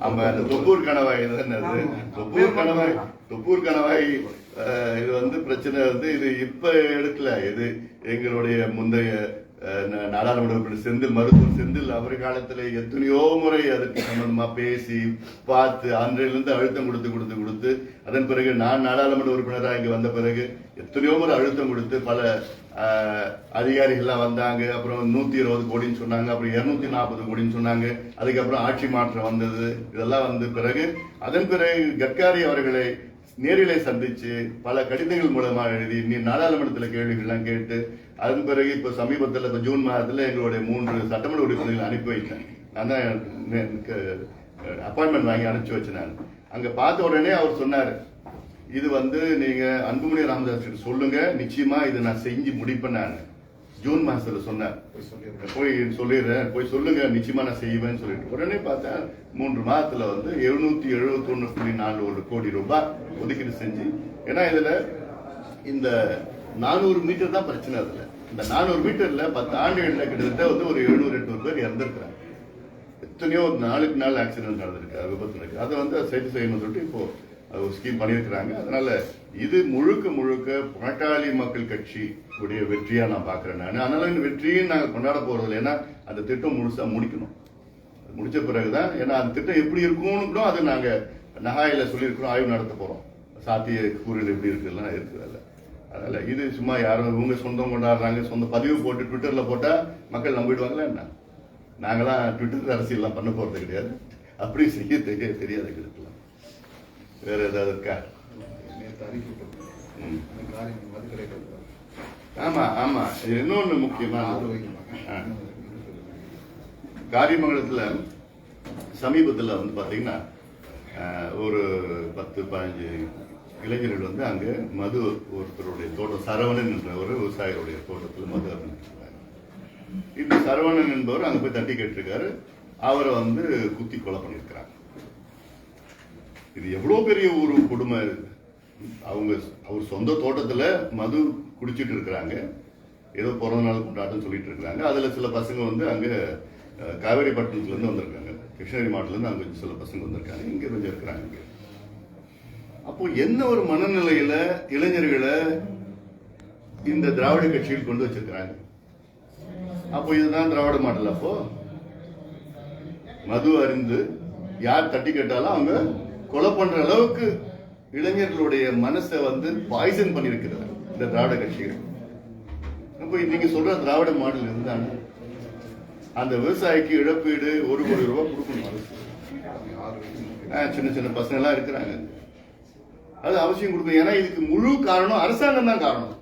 அந்த தொப்பூர் கணவாய் தொப்பூர் கணவாய் இது வந்து பிரச்சனை வந்து இது இப்ப எடுக்கல. இது எங்களுடைய முந்தைய நாடாளுமன்ற உறுப்பினர் மருத்துவர் செந்தில் அவர் காலத்துல எத்தனையோ முறை அதுக்கு சம்பந்தமா பேசி பார்த்து அன்றையிலிருந்து அழுத்தம் கொடுத்து அதன் பிறகு நான் நாடாளுமன்ற உறுப்பினராக இங்க வந்த பிறகு எத்தனையோ முறை அழுத்தம் கொடுத்து பல அதிகாரிகள்லாம் வந்தாங்க. அப்புறம் 120 கோடின்னு சொன்னாங்க, அப்புறம் 240 கோடின்னு சொன்னாங்க. அதுக்கப்புறம் ஆட்சி மாற்றம் வந்தது. இதெல்லாம் வந்து பிறகு அதன் பிறகு கட்காரி அவர்களை நேரிலே சந்திச்சு பல கடிதங்கள் மூலமா எழுதி நீ நாடாளுமன்றத்தில் கேள்விகள்லாம் கேட்டு அதன் பிறகு இப்ப சமீபத்தில் இப்ப ஜூன் மாதத்துல எங்களுடைய 3 சட்டமன்ற உறுப்பினர்கள் அனுப்பி வைத்தேன். நான் தான் அப்பாயின்மெண்ட் வாங்கி அனுப்பிச்சு வச்சேன். நான் அங்க பார்த்த உடனே அவர் சொன்னாரு, இது நீங்க அன்புமணி ராமதாஸ் சொல்லுங்க, நிச்சயமா இதை நான் செஞ்சு முடிப்பேன். நான் ஜூன் மாசத்துல சொன்னேன், போய் சொல்லிடுறேன், போய் சொல்லுங்க, நிச்சயமா நான் செய்வேன்னு சொல்லிட்டு உடனே பார்த்தா 3 மாதத்துல 771.41 கோடி ரூபாய் ஒதுக்கீடு செஞ்சு. ஏன்னா இதுல இந்த 400 மீட்டர் தான் பிரச்சனை. அதுல இந்த 400 மீட்டர்ல 10 ஆண்டுகள்ல கிட்டத்தட்ட ஒரு 700-800 பேர் இறந்திருக்கிறாங்க. எத்தனையோ நாளுக்கு நாள் ஆக்சிடென்ட் நடந்திருக்கு, விபத்து இருக்கு. அதை சரி செய்யணும்னு சொல்லிட்டு இப்போ ஒரு ஸ்கீம் பண்ணியிருக்கிறாங்க. அதனால இது முழுக்க பாட்டாளி மக்கள் கட்சி உடைய வெற்றியா நான் பாக்குறேன். நான் அதனால இந்த வெற்றியை நாங்க கொண்டாட போறது, ஏன்னா அந்த திட்டம் முழுசா முடிக்கணும். முடிச்ச பிறகுதான், ஏன்னா அந்த திட்டம் எப்படி இருக்கும்னு கூட அது நாங்க நகாயில சொல்லியிருக்கிறோம், ஆய்வு நடத்த போறோம். சாத்திய கூறுகள் எப்படி இருக்குலாம் இருக்குதுல்ல. அதனால இது சும்மா யாரும் இவங்க சொந்தம் கொண்டாடுறாங்க, சொந்த பதிவு போட்டு ட்விட்டர்ல போட்டா மக்கள் நம்பிடுவாங்களா என்ன? நாங்களாம் ட்விட்டர் அரசியல்லாம் பண்ண போறது கிடையாது, அப்படி செய்ய தெரியாது இருக்கலாம். வேற ஏதாவது இருக்கா? ஆமா ஆமா, இன்னொன்னு முக்கியமான காரியமங்கலத்துல சமீபத்துல பாத்தீங்கன்னா ஒரு 10-15 இளைஞர்கள் அங்க மது ஒருத்தருடைய தோட்டம், சரவணன் என்ற ஒரு விவசாயிகளுடைய தோட்டத்தில் மது அருந்திருக்கிறார். இந்த சரவணன் என்பவர் அங்க போய் தட்டி கேட்டிருக்காரு, அவரை குத்தி கொலை பண்ணிருக்கிறாங்க. இது எவ்வளவு பெரிய ஒரு கொடுமை. அவர் சொந்த தோட்டத்துல மது குடிச்சிட்டு இருக்கிறாங்க, ஏதோ பிறந்த நாள் கொண்டாட்டம் சொல்லிட்டு இருக்கிறாங்க. அதுல சில பசங்க அங்க காவேரி பட்டணத்துல இருந்து வந்திருக்காங்க, கிருஷ்ணகிரி மாவட்டத்துல இருந்து அங்க சில பசங்க வந்திருக்காங்க, இங்க கொஞ்சம் இருக்கிறாங்க. அப்போ என்ன ஒரு மனநிலையில இளைஞர்களை இந்த திராவிட கட்சியில் கொண்டு வச்சிருக்கிறாங்க. அப்போ இதுதான் திராவிட மாடல். அப்போ மது அறிந்து யார் தட்டி கேட்டாலும் அவங்க கொலை பண்ற அளவுக்கு இளைஞர்களுடைய மனசை பாய்சன் பண்ணிருக்கிறார் இந்த திராவிட கட்சிகள். அப்போ நீங்க சொல்ற திராவிட மாடல் இருந்தாங்க, அந்த விவசாயிக்கு இழப்பீடு 1 கோடி ரூபாய் கொடுக்கணும். சின்ன சின்ன பசங்க எல்லாம் இருக்கிறாங்க, அது அவசியம் கொடுக்கணும். ஏன்னா இதுக்கு முழு காரணம் அரசாங்கம் தான் காரணம்.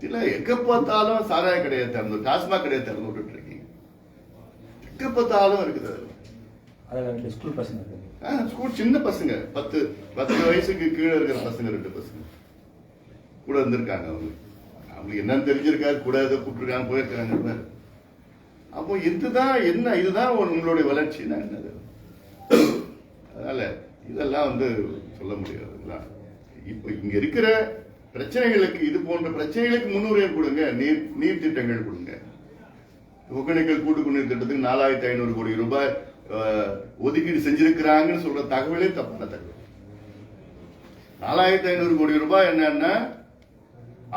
இல்ல எங்க பார்த்தாலும் சாராய கடையை திறந்து, டாஸ்மாக் கடையை திறந்து விட்டுட்டு இருக்கீங்க, எங்க பார்த்தாலும் இருக்குது. ஸ்கூல் பசங்க, ஸ்கூல் சின்ன பசங்க, 10 வயசுக்கு கீழே இருக்கிற பசங்க 2 பசங்க கூட இருந்திருக்காங்க. அவங்களுக்கு என்னன்னு தெரிஞ்சிருக்காரு, கூட ஏதோ கூப்பிட்டுருக்காங்க, போயிருக்காங்க. அப்போ இதுதான் என்ன, இதுதான் உங்களுடைய வளர்ச்சின்னா என்னது? அதனால இதெல்லாம் சொல்ல முடியாது. இப்ப இங்க இருக்கிற பிரச்சனைகளுக்கு, இது போன்ற பிரச்சனைகளுக்கு முன்னுரிமை கொடுங்க. நீர் திட்டங்கள் கொடுங்க. ஒகேனக்கல் கூட்டுக்குடிநீர் திட்டத்துக்கு 4500 கோடி ரூபாய் ஒதுக்கீடு செஞ்சிருக்கிறாங்கன்னு சொல்ற தகவலே தப்பான தகவல். 4500 கோடி ரூபாய் என்னன்னா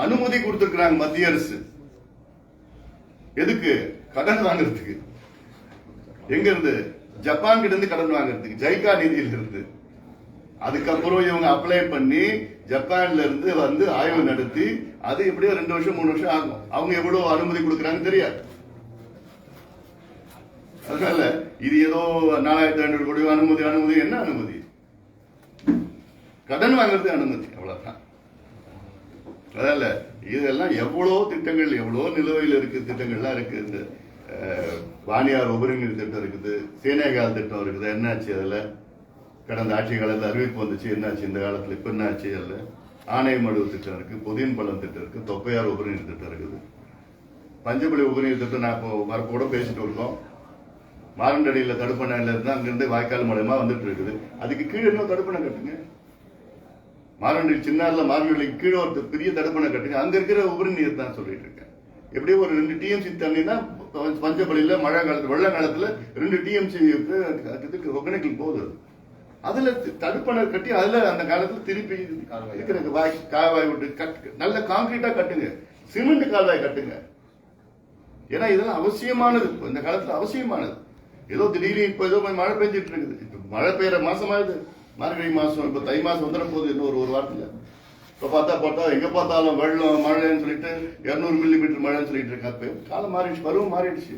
அனுமதி கொடுத்திருக்கிறாங்க மத்திய அரசு. எதுக்கு? கடன் வாங்குறதுக்கு. எங்க இருந்து? ஜப்பான் கிட்ட இருந்து கடன் வாங்குறதுக்கு, ஜைகா நிதியில இருந்து. அதுக்கப்புறம் இவங்க அப்ளை பண்ணி ஜப்பான்ல இருந்து ஆய்வு நடத்தி, அது எப்படியோ 2 வருஷம் 3 வருஷம் ஆகும். அவங்க எவ்வளவு அனுமதி கொடுக்கறாங்கன்னு தெரியாது. அதனால இது ஏதோ 4500 கோடி அனுமதி என்ன அனுமதி? கடன் வாங்குறது அனுமதி, அவ்வளவுதான். அதனால இதெல்லாம் எவ்வளவு திட்டங்கள், எவ்வளவு நிலுவையில் இருக்கு திட்டங்கள்லாம் இருக்கு. இந்த வாணியார் உபரிநீர் திட்டம் இருக்குது, சேனேகால் திட்டம் இருக்குது. என்னாச்சு? அதுல கடந்த ஆட்சி காலத்தில் அறிவிப்பு வந்துச்சு, என்னாச்சு இந்த காலத்துல? இப்ப என்னாச்சு? அதுல ஆனைமடு திட்டம் இருக்கு, புதியன் பள்ளம் திட்டம் இருக்கு, தொப்பையார் உபரிநீர் திட்டம் இருக்குது, பஞ்சப்பள்ளி உபரிநீர் திட்டம். நான் இப்போ வரப்போட பேசிட்டு இருக்கோம். மாரண்டடியில தடுப்பணையில இருந்து அங்கிருந்து வாய்க்கால் மூலமா வந்துட்டு இருக்குது. அதுக்கு கீழே இன்னும் தடுப்பணை கட்டுங்க. மாரண்டடி சின்னார்ல மாரண்டடிக்கு கீழே ஒரு பெரிய தடுப்பணை கட்டுங்க. அங்க இருக்கிற உபரிநீர் தான் சொல்லிட்டு இருக்கேன். எப்படியும் ஒரு 2 TMC தண்ணி தான் பஞ்சப்பள்ளியில மழை காலத்துல, வெள்ள காலத்துல 2 TMC ஒகேனக்கல் போகுது. அதுல தடுப்பணை கட்டி அதுல அந்த காலத்துல திருப்பி இருக்கிற கால்வாய் விட்டு நல்ல கான்கிரீட்டா கட்டுங்க, சிமெண்ட் கால்வாய் கட்டுங்க. ஏன்னா இதெல்லாம் அவசியமானது, இந்த காலத்துல அவசியமானது. ஏதோ திடீர்னு இப்ப ஏதோ மழை பெஞ்சிட்டு இருக்குது. இப்ப மழை பெய்யற மாசமாயுது, மார்கழி மாசம். இப்ப தை மாசம் வந்துடும் போது இன்னும் ஒரு வாரத்துல. இப்ப பார்த்தா எங்க பார்த்தாலும் வெள்ளம் மழைன்னு சொல்லிட்டு 200 மில்லிமீட்டர் மழைன்னு சொல்லிட்டு இருக்காங்க. காலம் மாறிடுச்சு, பருவம் மாறிடுச்சு.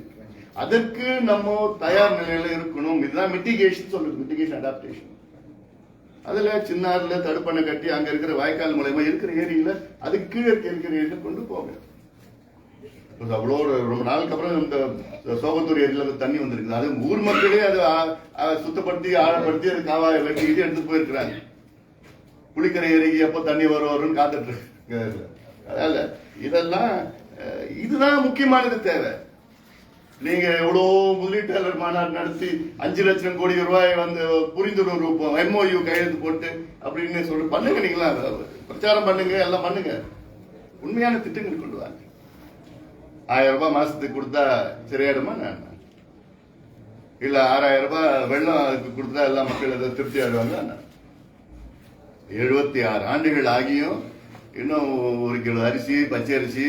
அதற்கு நம்ம தயார் நிலையில இருக்கணும். இதுதான் மிட்டிகேஷன் சொல்லுது, மிட்டிகேஷன் அடாப்டேஷன். அதுல சின்னாறுல தடுப்பணை கட்டி அங்க இருக்கிற வாய்க்கால் மூலயமா இருக்கிற ஏரியில அதுக்கு கீழே இருக்கிற ஏரியில கொண்டு போங்க. அவ்வளோ ரொம்ப நாளுக்கு அப்புறம் இந்த சோகத்தூர் ஏரியில தண்ணி வந்திருக்குது. அது ஊர் மக்களே அதை சுத்தப்படுத்தி ஆழப்படுத்தி அது காவாயை வெட்டிக்கிட்டு எடுத்துட்டு போயிருக்கிறாங்க. குளிக்கரை ஏரிக்கு எப்போ தண்ணி வரும்னு காத்துட்டு இருக்கு. அதனால இதெல்லாம் இதுதான் முக்கியமானது தேவை. நீங்க எவ்வளோ முதலீட்டாளர் மாநாடு நடத்தி 5 லட்சம் கோடி ரூபாய் வந்து புரிந்துணர்வு MOU கையெழுத்து போட்டு அப்படின்னு சொல்லி பண்ணுங்க. நீங்களா பிரச்சாரம் பண்ணுங்க, எல்லாம் பண்ணுங்க. உண்மையான திட்டங்கள் கொண்டு வாங்க. 1000 ரூபாய் மாசத்துக்கு கொடுத்தா சரியாயிடுமா? நான் இல்ல 6000 ரூபாய் வெள்ளம் கொடுத்தா எல்லா மக்கள் அதை திருப்தி ஆயிடுவாங்க. 76 ஆண்டுகள் ஆகியும் இன்னும் 1 கிலோ அரிசி, பச்சை அரிசி,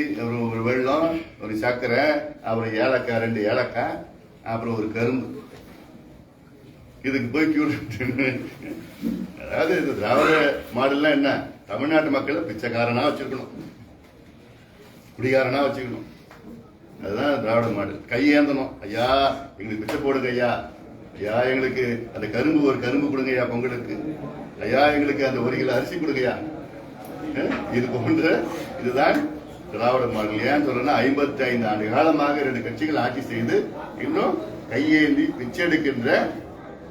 ஒரு வெள்ளம், ஒரு சர்க்கரை, அப்புறம் ஏலக்காய், 2 ஏலக்காய், அப்புறம் ஒரு கரும்பு, இதுக்கு போய் கியூ. அதாவது இந்த திராவிட மாடல்லாம் என்ன, தமிழ்நாட்டு மக்களை பிச்சைக்காரனா வச்சிருக்கணும், குடிகாரனா வச்சுக்கணும். அதுதான் திராவிட மாடல். கையேந்தணும். ஐயா எங்களுக்கு பிச்சை போடுங்க ஐயா, ஐயா எங்களுக்கு அந்த கரும்பு, ஒரு கரும்பு கொடுங்க ஐயா பொங்கலுக்கு, ஐயா எங்களுக்கு அந்த 1 கிலோ அரிசி கொடுங்கய்யா. இது போன்ற இதுதான் திராவிட மாடல். ஏன் சொல்றேன்னா 55 ஆண்டு காலமாக 2 கட்சிகள் ஆட்சி செய்து இன்னும் கையேந்தி பிச்சை எடுக்கின்ற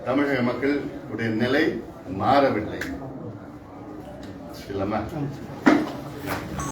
தமிழக மக்களுடைய நிலை மாறவில்லை. இல்லமா?